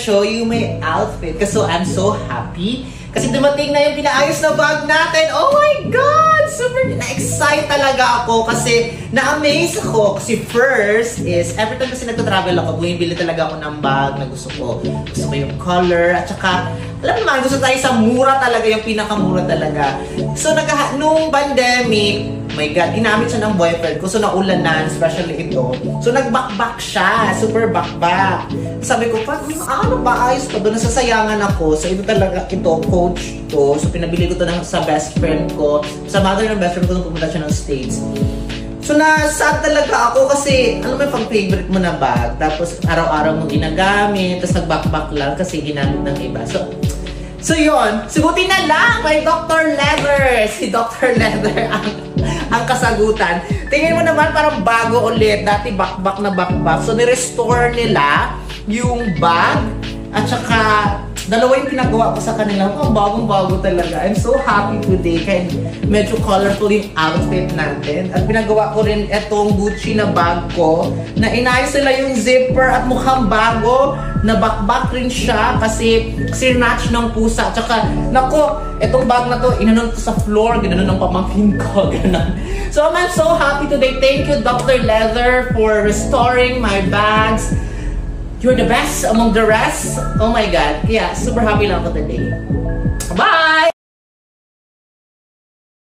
show you my outfit. So I'm so happy. Kasi dumating na yung pinaayos na bag natin. Oh my God! Super na-excite talaga ako kasi na-amaze ako. Kasi first is, every time kasi nagta-travel ako, bumibili talaga ako ng bag na gusto ko. Gusto ko yung color at saka, alam naman, gusto tayo sa mura talaga, yung pinakamura talaga. So nung pandemic, my God, ginamit siya ng boyfriend ko. So naulanan, especially ito. So nag-backpack siya, super backpack. Sabi ko, ano ba, ayos pa doon, nasasayangan ako. So ito talaga, ito, coach to. So pinabili ko to sa best friend ko. Sa mother ng best friend ko nung pumunta siya ng States. So na-sad talaga ako kasi, ano may pang-favorite mo na bag. Tapos araw-araw mo ginagamit. Tapos nag-backpack lang kasi ginamit ng iba. So yun, sugutin na lang kay Dr. Leather. Si Dr. Leather ang kasagutan. Tingin mo naman parang bago ulit. Dati backpack na backpack. So ni-restore nila yung bag at saka dalawa yung pinagawa ko sa kanila. Oh, bagong-bago talaga. I'm so happy today. Kaya medyo colorful yung outfit natin. At pinagawa ko rin itong Gucci na bag ko. Na inayos nila yung zipper at mukhang bago. Na backpack rin siya kasi sinatch ng pusa. At saka, nako, itong bag na to, inanon to sa floor. Ginanon ng pamangkin ko. Ganon. So, I'm so happy today. Thank you, Dr. Leather, for restoring my bags. You're the best among the rest. Oh my God. Kaya, super happy lang ako today. Bye!